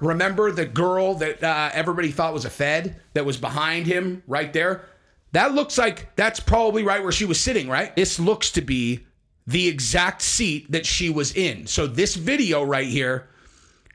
Remember the girl that everybody thought was a Fed that was behind him right there? That looks like that's probably right where she was sitting, right? This looks to be the exact seat that she was in. So this video right here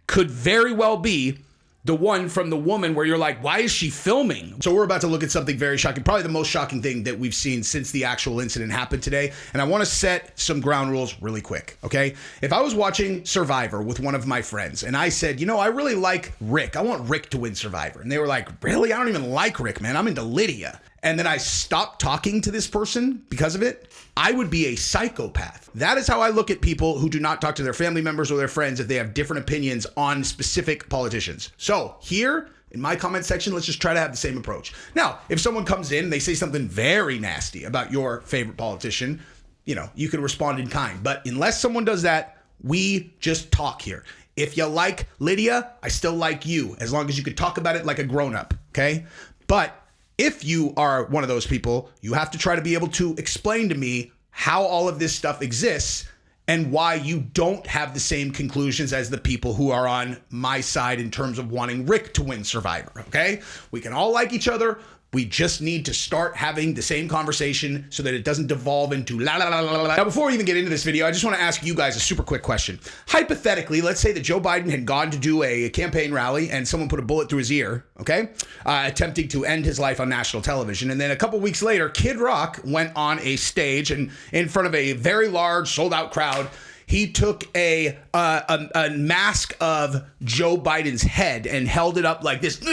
could very well be the one from the woman where you're like, why is she filming? So we're about to look at something very shocking, probably the most shocking thing that we've seen since the actual incident happened today. And I want to set some ground rules really quick, okay? If I was watching Survivor with one of my friends and I said, you know, I really like Rick. I want Rick to win Survivor. And they were like, really? I don't even like Rick, man. I'm into Lydia. And then I stopped talking to this person because of it, I would be a psychopath. That is how I look at people who do not talk to their family members or their friends if they have different opinions on specific politicians. So here in my comment section, let's just try to have the same approach. Now, if someone comes in and they say something very nasty about your favorite politician, you know, you can respond in kind. But unless someone does that, we just talk here. If you like Lydia, I still like you, as long as you could talk about it like a grown-up, okay? But if you are one of those people, you have to try to be able to explain to me how all of this stuff exists and why you don't have the same conclusions as the people who are on my side in terms of wanting Rick to win Survivor, okay? We can all like each other. We just need to start having the same conversation so that it doesn't devolve into la la la la la. Now, before we even get into this video, I just want to ask you guys a super quick question. Hypothetically, let's say that Joe Biden had gone to do a campaign rally and someone put a bullet through his ear, okay? Attempting to end his life on national television. And then a couple weeks later, Kid Rock went on a stage and in front of a very large sold out crowd, he took a mask of Joe Biden's head and held it up like this,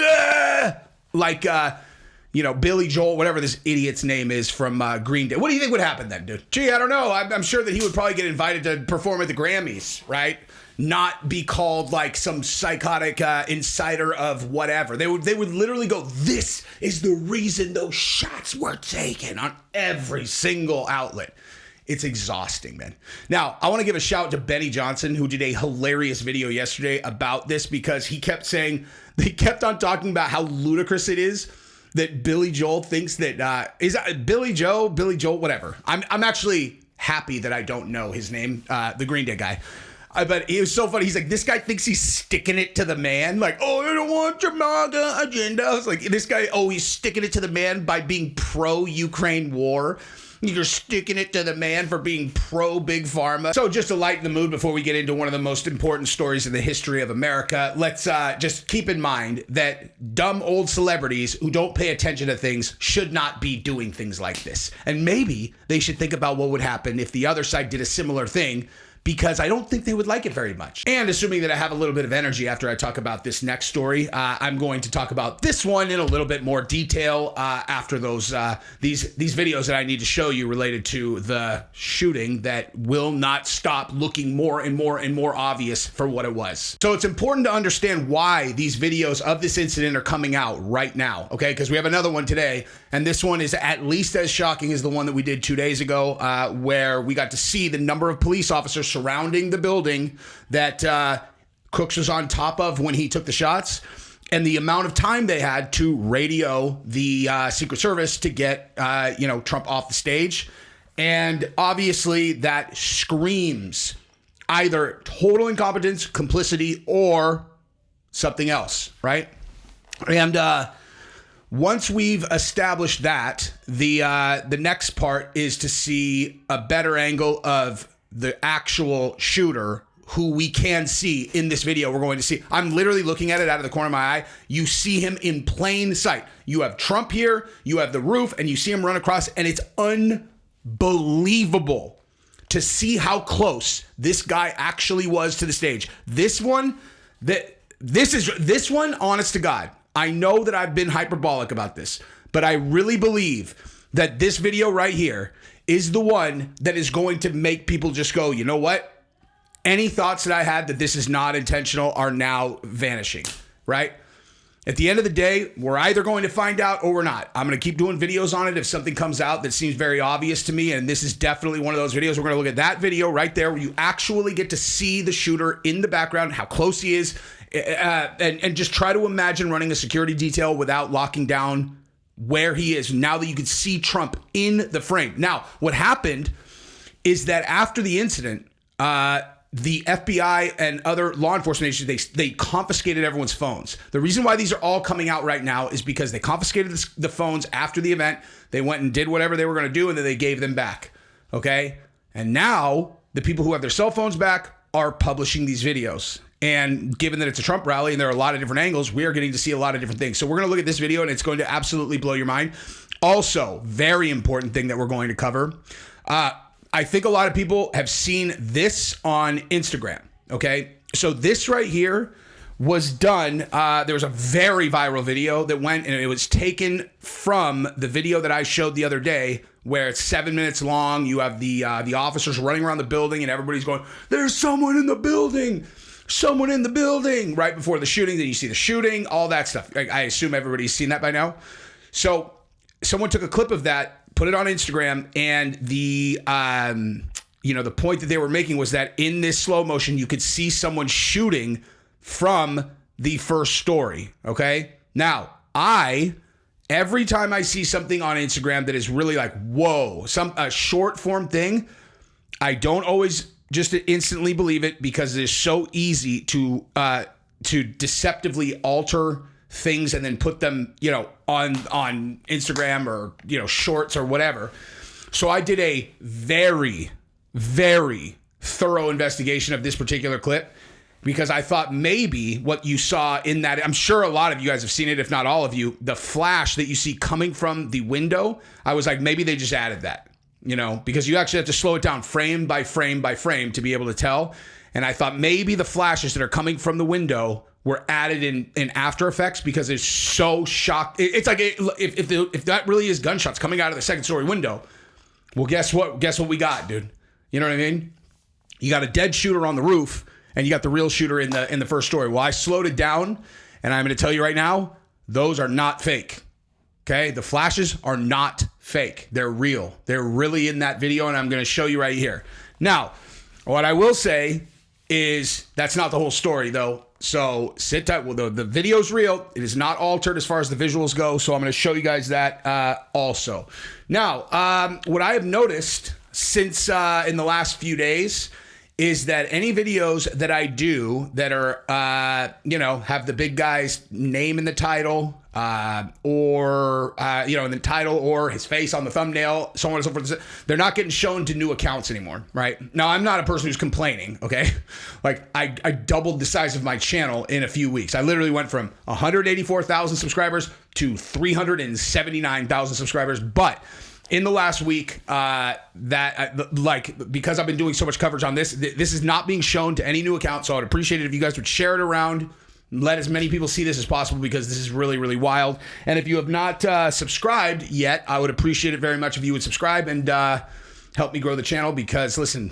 you know, Billy Joel, whatever this idiot's name is from Green Day. What do you think would happen then, dude? Gee, I don't know. I'm sure that he would probably get invited to perform at the Grammys, right? Not be called like some psychotic insider of whatever. They would literally go, this is the reason those shots were taken on every single outlet. It's exhausting, man. Now, I want to give a shout out to Benny Johnson, who did a hilarious video yesterday about this because he kept saying, they kept on talking about how ludicrous it is that Billy Joel thinks that is Billy Joel, whatever. I'm actually happy that I don't know his name, the Green Day guy. But it was so funny. He's like, this guy thinks he's sticking it to the man. Like, oh, I don't want your MAGA agenda. I was like, this guy, oh, he's sticking it to the man by being pro-Ukraine war. You're sticking it to the man for being pro-Big Pharma. So just to lighten the mood before we get into one of the most important stories in the history of America, let's just keep in mind that dumb old celebrities who don't pay attention to things should not be doing things like this. And maybe they should think about what would happen if the other side did a similar thing, because I don't think they would like it very much. And assuming that I have a little bit of energy after I talk about this next story, I'm going to talk about this one in a little bit more detail after those these videos that I need to show you related to the shooting that will not stop looking more and more and more obvious for what it was. So it's important to understand why these videos of this incident are coming out right now, okay? Because we have another one today, and this one is at least as shocking as the one that we did 2 days ago, where we got to see the number of police officers surrounding the building that Crooks was on top of when he took the shots, and the amount of time they had to radio the Secret Service to get Trump off the stage. And obviously that screams either total incompetence, complicity, or something else, right? And once we've established that, the next part is to see a better angle of the actual shooter, who we can see in this video. We're going to see, I'm literally looking at it out of the corner of my eye. You see him in plain sight. You have Trump here, you have the roof, and you see him run across, and it's unbelievable to see how close this guy actually was to the stage. This one, honest to God, I know that I've been hyperbolic about this, but I really believe that this video right here is the one that is going to make people just go, you know what? Any thoughts that I had that this is not intentional are now vanishing, right? At the end of the day, we're either going to find out or we're not. I'm going to keep doing videos on it if something comes out that seems very obvious to me, and this is definitely one of those videos. We're going to look at that video right there where you actually get to see the shooter in the background, how close he is, and just try to imagine running a security detail without locking down where he is, now that you can see Trump in the frame. Now, what happened is that after the incident, the FBI and other law enforcement agencies, they confiscated everyone's phones. The reason why these are all coming out right now is because they confiscated the phones after the event. They went and did whatever they were going to do, and then they gave them back. Okay? And now the people who have their cell phones back are publishing these videos. And given that it's a Trump rally and there are a lot of different angles, we are getting to see a lot of different things. So we're going to look at this video, and it's going to absolutely blow your mind. Also, very important thing that we're going to cover. I think a lot of people have seen this on Instagram. Okay. So this right here was done. There was a very viral video that went, and it was taken from the video that I showed the other day, where it's 7 minutes long. You have the officers running around the building, and everybody's going, "There's someone in the building. Someone in the building," right before the shooting. Then you see the shooting, all that stuff. I assume everybody's seen that by now. So someone took a clip of that, put it on Instagram, and the point that they were making was that in this slow motion, you could see someone shooting from the first story. Okay. Now, every time I see something on Instagram that is really like, whoa, a short form thing, I don't always just instantly believe it, because it is so easy to deceptively alter things and then put them, on Instagram or, shorts or whatever. So I did a very, very thorough investigation of this particular clip, because I thought maybe what you saw in that, I'm sure a lot of you guys have seen it, if not all of you, the flash that you see coming from the window. I was like, maybe they just added that. Because you actually have to slow it down frame by frame by frame to be able to tell. And I thought maybe the flashes that are coming from the window were added in After Effects, because it's so shocked. It's like if that really is gunshots coming out of the second story window. Well, guess what? Guess what we got, dude? You know what I mean? You got a dead shooter on the roof, and you got the real shooter in the first story. Well, I slowed it down, and I'm going to tell you right now, those are not fake. Okay, the flashes are not fake. They're real. They're really in that video, and I'm going to show you right here. Now, what I will say is that's not the whole story, though. So sit tight. Well, the video's real. It is not altered as far as the visuals go. So I'm going to show you guys that also. Now, what I have noticed since in the last few days is that any videos that I do that are, have the big guy's name in the title, or in the title, or his face on the thumbnail, so on and so forth, they're not getting shown to new accounts anymore, right? Now, I'm not a person who's complaining, okay? Like, I doubled the size of my channel in a few weeks. I literally went from 184,000 subscribers to 379,000 subscribers, but in the last week, because I've been doing so much coverage on this, this is not being shown to any new account. So I'd appreciate it if you guys would share it around, let as many people see this as possible, because this is really, really wild. And if you have not subscribed yet, I would appreciate it very much if you would subscribe and help me grow the channel, because listen,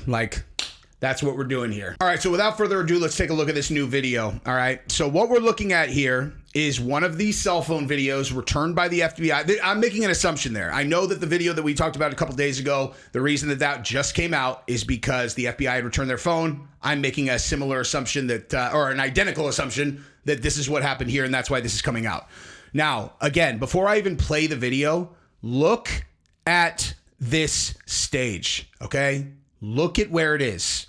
that's what we're doing here. All right, so without further ado, let's take a look at this new video. All right, so what we're looking at here is one of these cell phone videos returned by the FBI. I'm making an assumption there. I know that the video that we talked about a couple days ago, the reason that just came out is because the FBI had returned their phone. I'm making a similar assumption that, or an identical assumption, that this is what happened here, and that's why this is coming out. Now, again, before I even play the video, look at this stage, okay? Look at where it is.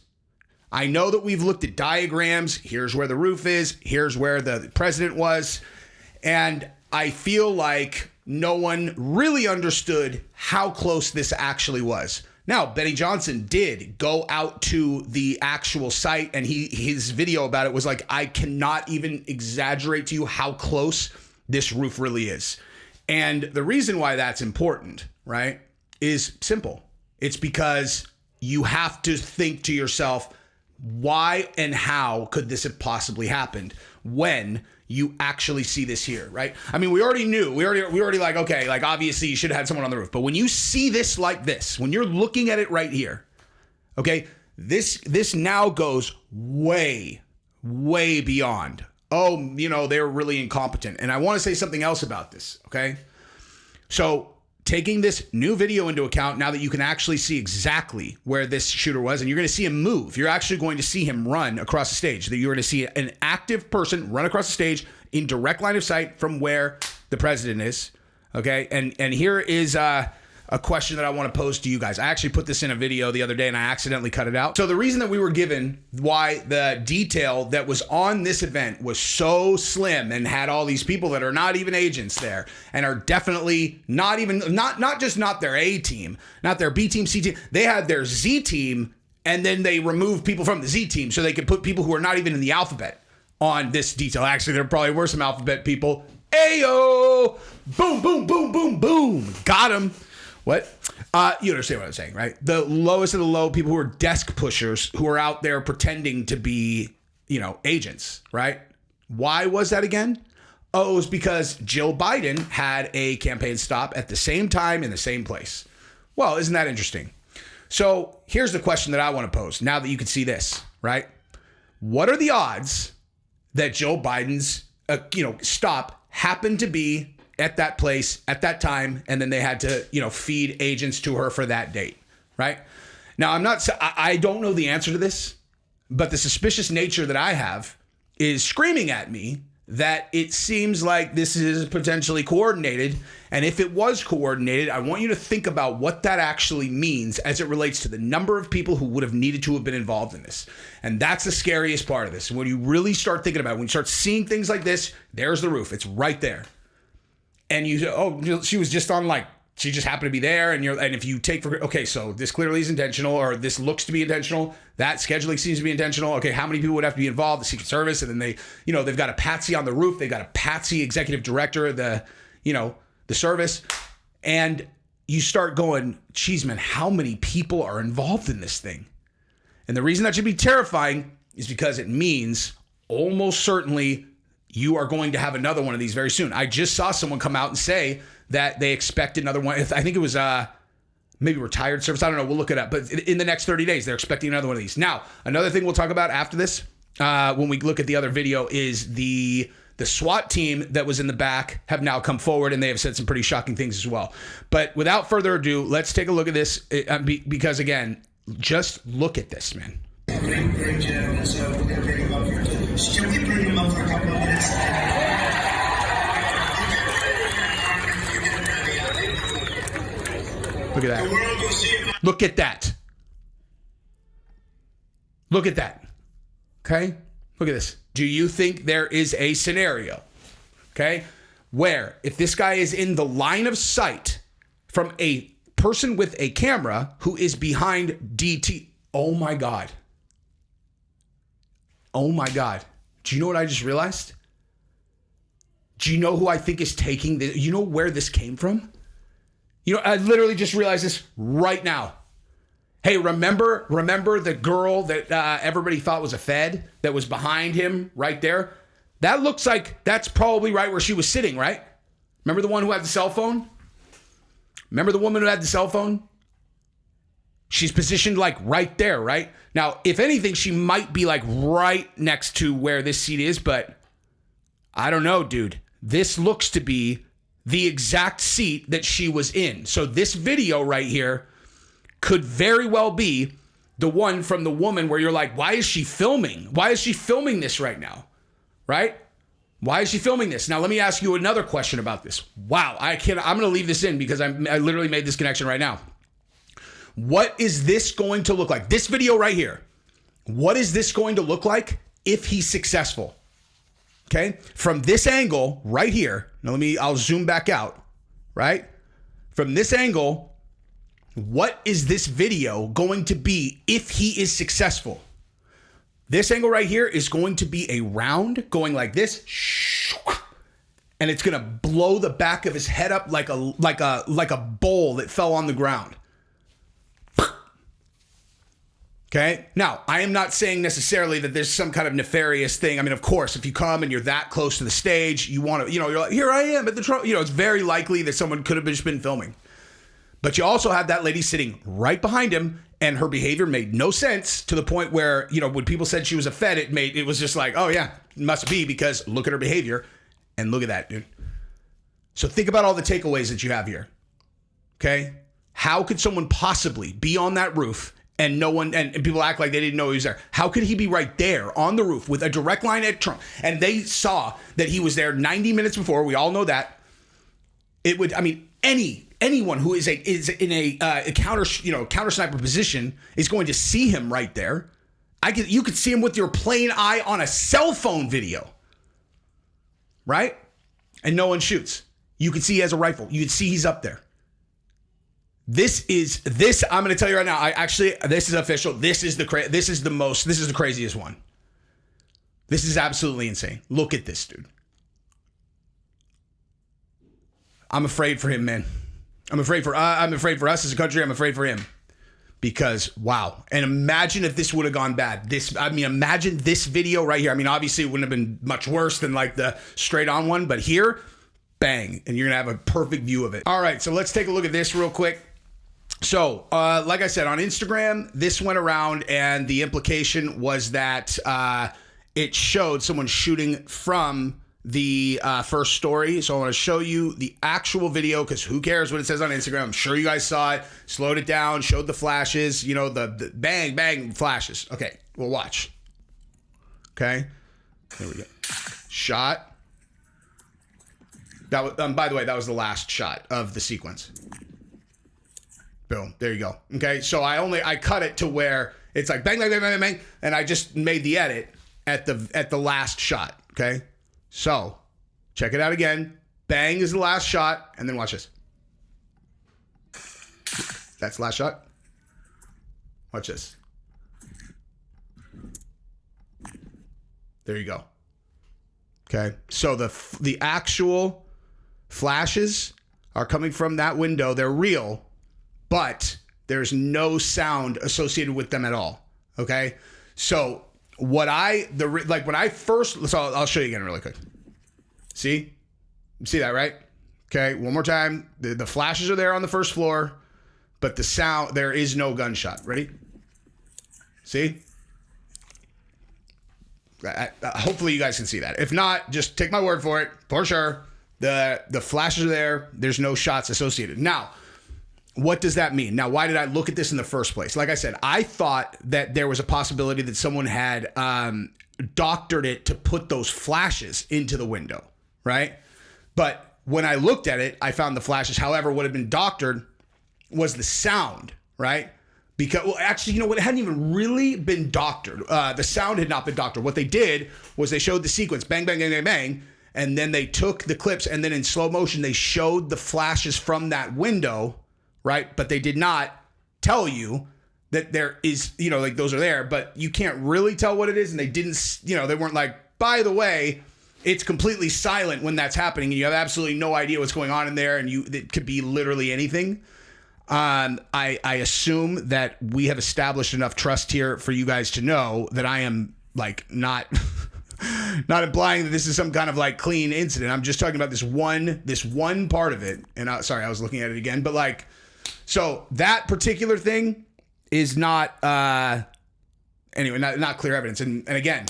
I know that we've looked at diagrams. Here's where the roof is. Here's where the president was. And I feel like no one really understood how close this actually was. Now, Benny Johnson did go out to the actual site, and his video about it was like, I cannot even exaggerate to you how close this roof really is. And the reason why that's important, right, is simple. It's because you have to think to yourself, why and how could this have possibly happened when you actually see this here, right? I mean, we already knew, we already like, okay, like obviously you should have had someone on the roof, but when you see this like this, when you're looking at it right here, okay, this now goes way, way beyond, oh, they're really incompetent. And I want to say something else about this, okay? So taking this new video into account, now that you can actually see exactly where this shooter was, and you're going to see him move. You're actually going to see him run across the stage. That you're going to see an active person run across the stage in direct line of sight from where the president is. Okay, and here is a question that I want to pose to you guys. I actually put this in a video the other day and I accidentally cut it out. So the reason that we were given why the detail that was on this event was so slim and had all these people that are not even agents there and are definitely not even, not just not their A team, not their B team, C team. They had their Z team and then they removed people from the Z team so they could put people who are not even in the alphabet on this detail. Actually, there probably were some alphabet people. Ayo! Boom, boom, boom, boom, boom. Got him. What? You understand what I'm saying, right? The lowest of the low, people who are desk pushers who are out there pretending to be, agents, right? Why was that again? Oh, it was because Jill Biden had a campaign stop at the same time in the same place. Well, isn't that interesting? So here's the question that I want to pose now that you can see this, right? What are the odds that Joe Biden's, stop happened to be at that place at that time, and then they had to, feed agents to her for that date, right? Now, I don't know the answer to this, but the suspicious nature that I have is screaming at me that it seems like this is potentially coordinated. And if it was coordinated, I want you to think about what that actually means as it relates to the number of people who would have needed to have been involved in this. And that's the scariest part of this. When you really start thinking about it, when you start seeing things like this, there's the roof. It's right there. And you say, oh, she was just on she just happened to be there. And if you take okay, so this clearly is intentional, or this looks to be intentional. That scheduling seems to be intentional. Okay, how many people would have to be involved? The Secret Service, and then they've got a patsy on the roof. They've got a patsy executive director of the service. And you start going, geez, man, how many people are involved in this thing? And the reason that should be terrifying is because it means almost certainly you are going to have another one of these very soon. I just saw someone come out and say that they expect another one. I think it was maybe retired service. I don't know. We'll look it up. But in the next 30 days, they're expecting another one of these. Now, another thing we'll talk about after this, when we look at the other video, is the SWAT team that was in the back have now come forward, and they have said some pretty shocking things as well. But without further ado, let's take a look at this because, again, just look at this, man. Bring Jim, so we're going to bring him up here. Can we bring him up for a couple of minutes? Look at that. Look at that. Look at that. Okay? Look at this. Do you think there is a scenario, okay, where if this guy is in the line of sight from a person with a camera who is behind DT? Oh my God. Oh my God. Do you know what I just realized? Do you know who I think is taking this? You know where this came from? I literally just realized this right now. Hey, remember the girl that everybody thought was a Fed that was behind him right there? That looks like that's probably right where she was sitting, right? Remember the one who had the cell phone? Remember the woman who had the cell phone? She's positioned right there, right? Now, if anything, she might be right next to where this seat is, but I don't know, dude. This looks to be the exact seat that she was in. So this video right here could very well be the one from the woman where you're like, why is she filming? Why is she filming this right now? Right? Why is she filming this? Now, let me ask you another question about this. Wow, I'm going to leave this in because I literally made this connection right now. What is this going to look like? This video right here. What is this going to look like if he's successful? Okay? From this angle right here. Now, I'll zoom back out, right? From this angle, what is this video going to be if he is successful? This angle right here is going to be a round going like this, and it's going to blow the back of his head up like a bowl that fell on the ground. Okay. Now, I am not saying necessarily that there's some kind of nefarious thing. I mean, of course, if you come and you're that close to the stage, you want to, you're like, here I am at the Trump. It's very likely that someone could have just been filming. But you also have that lady sitting right behind him, and her behavior made no sense to the point where, when people said she was a Fed, it was just like, oh yeah, must be, because look at her behavior and look at that, dude. So think about all the takeaways that you have here. Okay. How could someone possibly be on that roof and no one, and people act like they didn't know he was there? How could he be right there on the roof with a direct line at Trump? And they saw that he was there 90 minutes before. We all know that. It would, any anyone who is in a counter sniper position is going to see him right there. You could see him with your plain eye on a cell phone video, right? And no one shoots. You can see he has a rifle. You can see he's up there. This. I'm going to tell you right now. This is official. This is the craziest one. This is absolutely insane. Look at this, dude. I'm afraid for him, man. I'm afraid for us as a country. I'm afraid for him. Because, wow. And imagine if this would have gone bad. Imagine this video right here. I mean, obviously it wouldn't have been much worse than like the straight on one, but here, bang. And you're going to have a perfect view of it. All right, so let's take a look at this real quick. So, like I said, on Instagram, this went around and the implication was that it showed someone shooting from the first story. So I want to show you the actual video because who cares what it says on Instagram? I'm sure you guys saw it, slowed it down, showed the flashes, the bang, bang flashes. Okay, we'll watch. Okay, here we go. Shot. That was, by the way, that was the last shot of the sequence. Boom, there you go. Okay, so I cut it to where it's like bang, bang, bang, bang, bang, and I just made the edit at the last shot. Okay. So, check it out again. Bang is the last shot, and then watch this. That's the last shot. Watch this. There you go. Okay, so the actual flashes are coming from that window. They're real, but there's no sound associated with them at all. Okay, so when I first, so I'll show you again really quick. See? You see that, right? Okay, one more time. The flashes are there on the first floor, but the sound, there is no gunshot. Ready? See? Hopefully you guys can see that. If not, just take my word for it. For sure. The flashes are there. There's no shots associated. Now, what does that mean? Now, why did I look at this in the first place? Like I said, I thought that there was a possibility that someone had doctored it to put those flashes into the window, right? But when I looked at it, I found the flashes. However, what had been doctored was the sound, right? Because, well, actually, you know what? It hadn't even really been doctored. The sound had not been doctored. What they did was they showed the sequence, bang, bang, bang, bang, bang, and then they took the clips, and then in slow motion, they showed the flashes from that window, right? But they did not tell you that there is, like those are there, but you can't really tell what it is. And they didn't, they weren't like, by the way, it's completely silent when that's happening. And you have absolutely no idea what's going on in there. And it could be literally anything. I assume that we have established enough trust here for you guys to know that I am like not implying that this is some kind of like clean incident. I'm just talking about this one part of it. And sorry, I was looking at it again, but like, so that particular thing is not, anyway, not clear evidence. And again,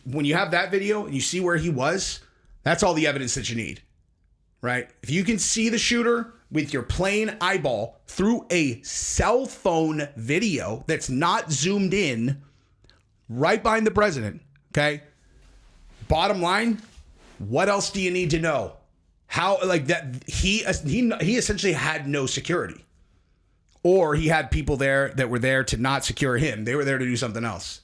when you have that video and you see where he was, that's all the evidence that you need, right? If you can see the shooter with your plain eyeball through a cell phone video that's not zoomed in right behind the president, okay? Bottom line, what else do you need to know? How, like that, he essentially had no security. Or he had people there that were there to not secure him. They were there to do something else.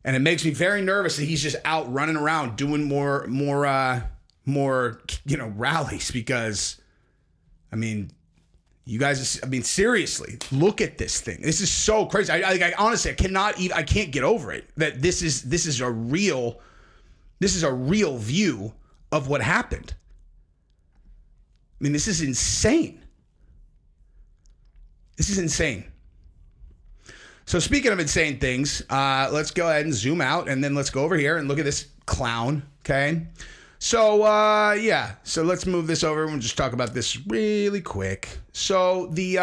And it makes me very nervous that he's just out running around doing more rallies because, I mean, you guys, seriously, look at this thing. This is so crazy. I honestly, I can't get over it. That this is a real view of what happened. I mean, this is insane. This is insane. So speaking of insane things, let's go ahead and zoom out and then let's go over here and look at this clown, okay? So, so let's move this over and we'll just talk about this really quick. So the,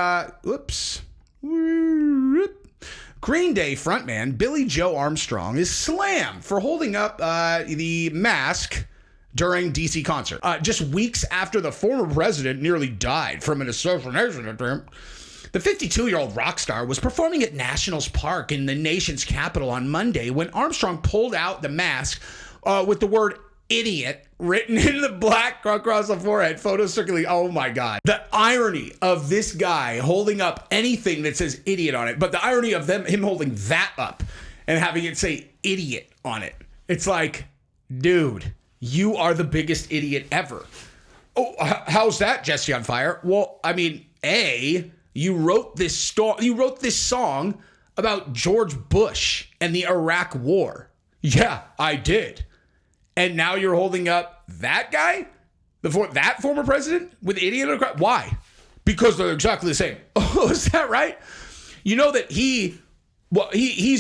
Green Day frontman Billy Joe Armstrong is slammed for holding up the mask during DC concert. Just weeks after the former president nearly died from an assassination attempt, the 52-year-old rock star was performing at Nationals Park in the nation's capital on Monday when Armstrong pulled out the mask with the word idiot written in the black across the forehead, photo circulating. Oh my God. The irony of this guy holding up anything that says idiot on it, but the irony of him holding that up and having it say idiot on it. It's like, dude, you are the biggest idiot ever. Oh, how's that, Jesse on Fire? Well, I mean, you wrote this song about George Bush and the Iraq War. Yeah, I did. And now you're holding up that guy, that former president, with idiot on the crowd. Why? Because they're exactly the same. Oh, is that right? You know that he's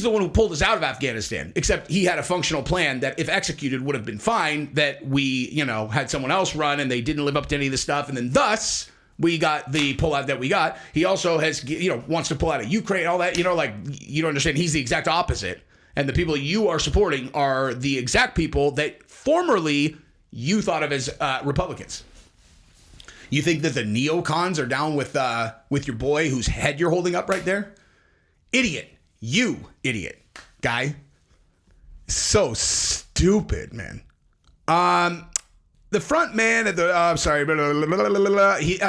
the one who pulled us out of Afghanistan, except he had a functional plan that, if executed, would have been fine, that we, had someone else run and they didn't live up to any of this stuff. And then thus we got the pullout that we got. He also has, wants to pull out of Ukraine, all that, you don't understand. He's the exact opposite. And the people you are supporting are the exact people that formerly you thought of as Republicans. You think that the neocons are down with your boy whose head you're holding up right there? Idiot. You idiot guy. So stupid, man. The front man at the,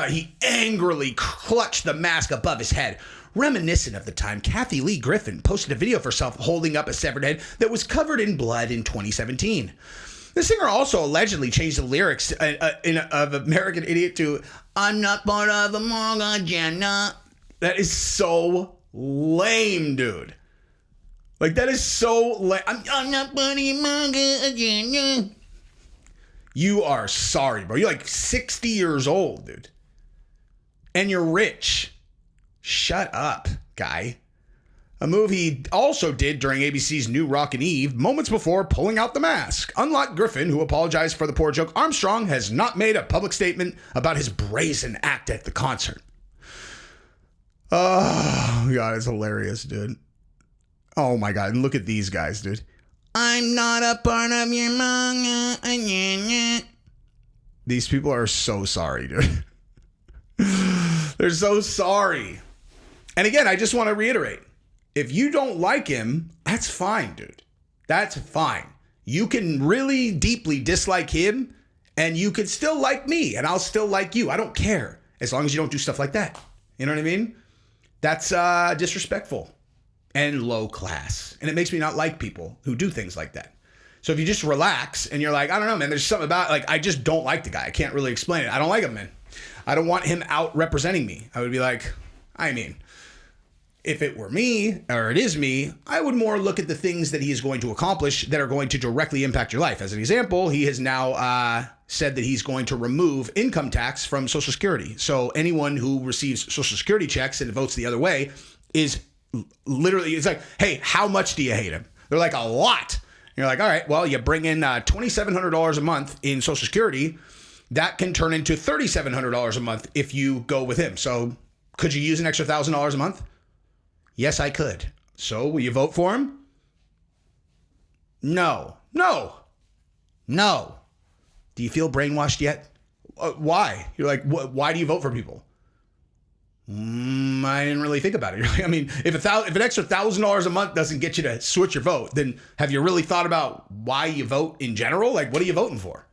he angrily clutched the mask above his head, reminiscent of the time Kathy Lee Griffin posted a video of herself holding up a severed head that was covered in blood in 2017. The singer also allegedly changed the lyrics of American Idiot to, I'm not part of a MAGA agenda. That is so lame, dude. Like, that is so lame. I'm not part of a MAGA agenda. You are sorry, bro. You're like 60 years old, dude. And you're rich. Shut up, guy. A move he also did during ABC's New Rockin' Eve, moments before pulling out the mask. Unlike Griffin, who apologized for the poor joke, Armstrong has not made a public statement about his brazen act at the concert. Oh, God, it's hilarious, dude. Oh, my God. And look at these guys, dude. I'm not a part of your manga. These people are so sorry, dude. They're so sorry. And again, I just want to reiterate, if you don't like him, that's fine, dude. That's fine. You can really deeply dislike him, and you could still like me, and I'll still like you. I don't care, as long as you don't do stuff like that. You know what I mean? That's disrespectful and low class. And it makes me not like people who do things like that. So if you just relax and you're like, I don't know, man, there's something about, like, I just don't like the guy. I can't really explain it. I don't like him, man. I don't want him out representing me. I would be like, I mean, if it were me, or it is me, I would more look at the things that he is going to accomplish that are going to directly impact your life. As an example, he has now said that he's going to remove income tax from Social Security. So anyone who receives Social Security checks and votes the other way is literally, it's like, hey, how much do you hate him? They're like, a lot. And you're like, all right, well, you bring in $2,700 a month in Social Security. That can turn into $3,700 a month if you go with him. So could you use an extra $1,000 a month? Yes, I could. So will you vote for him? No. Do you feel brainwashed yet? Why? You're like, why do you vote for people? I didn't really think about it. I mean, if an extra $1,000 a month doesn't get you to switch your vote, then have you really thought about why you vote in general? Like, what are you voting for?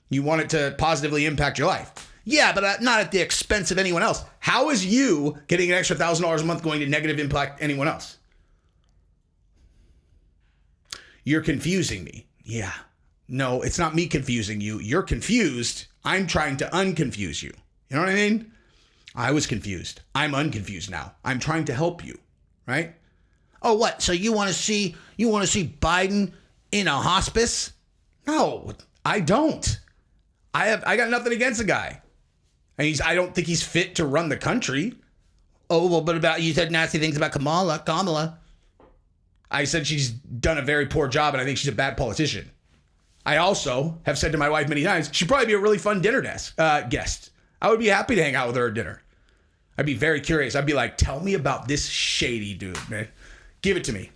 You want it to positively impact your life. Yeah, but not at the expense of anyone else. How is you getting an extra $1,000 a month going to negative impact anyone else? You're confusing me. Yeah. No, it's not me confusing you. You're confused. I'm trying to unconfuse you. You know what I mean? I was confused. I'm unconfused now. I'm trying to help you, right? Oh, what? So you want to see Biden in a hospice? No, I don't. I got nothing against the guy. And I don't think he's fit to run the country. Oh, well, but you said nasty things about Kamala. I said she's done a very poor job, and I think she's a bad politician. I also have said to my wife many times, she'd probably be a really fun dinner guest. I would be happy to hang out with her at dinner. I'd be very curious. I'd be like, tell me about this shady dude, man. Give it to me.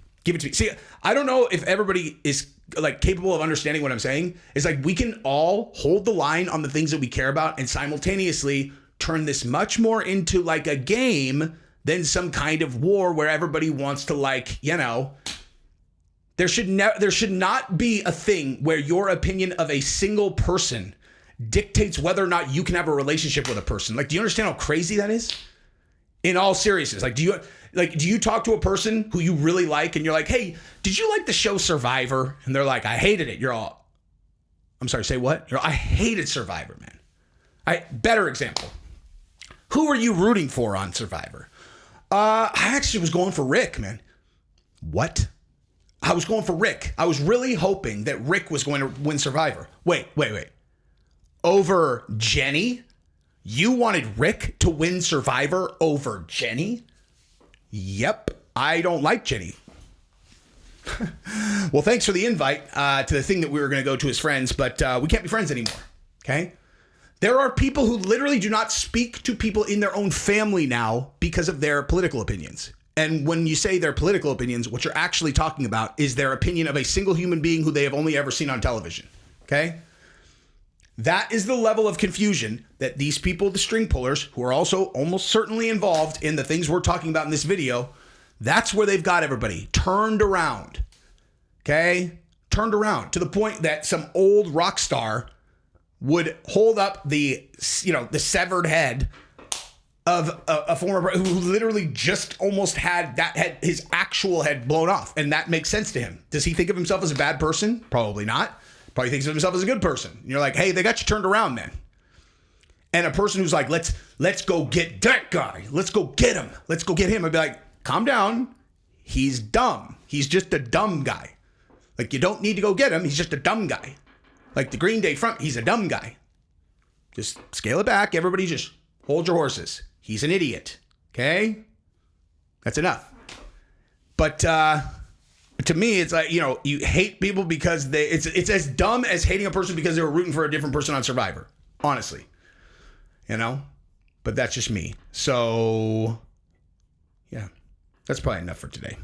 See, I don't know if everybody is like capable of understanding what I'm saying. It's like we can all hold the line on the things that we care about and simultaneously turn this much more into like a game than some kind of war where everybody wants to, like, There should not be a thing where your opinion of a single person dictates whether or not you can have a relationship with a person. Like, do you understand how crazy that is? In all seriousness, like, do you talk to a person who you really like and you're like, hey, did you like the show Survivor? And they're like, I hated it. You're all, I'm sorry, say what? I hated Survivor, man. Better example. Who are you rooting for on Survivor? I actually was going for Rick, man. What? I was going for Rick. I was really hoping that Rick was going to win Survivor. Wait. Over Jenny? You wanted Rick to win Survivor over Jenny? Yep, I don't like Jenny. Well, thanks for the invite to the thing that we were going to go to as friends, but we can't be friends anymore, okay? There are people who literally do not speak to people in their own family now because of their political opinions. And when you say their political opinions, what you're actually talking about is their opinion of a single human being who they have only ever seen on television, okay? That is the level of confusion that these people, the string pullers, who are also almost certainly involved in the things we're talking about in this video, that's where they've got everybody turned around, okay? Turned around to the point that some old rock star would hold up the severed head of a former who literally just almost had his actual head blown off. And that makes sense to him. Does he think of himself as a bad person? Probably not. Probably thinks of himself as a good person. And you're like, hey, they got you turned around, man. And a person who's like, let's go get that guy. Let's go get him. Let's go get him. I'd be like, calm down. He's dumb. He's just a dumb guy. Like, you don't need to go get him. He's just a dumb guy. Like the Green Day front, he's a dumb guy. Just scale it back. Everybody just hold your horses. He's an idiot. Okay? That's enough. But to me, it's like, you hate people because it's as dumb as hating a person because they were rooting for a different person on Survivor. Honestly. But that's just me. So, yeah. That's probably enough for today.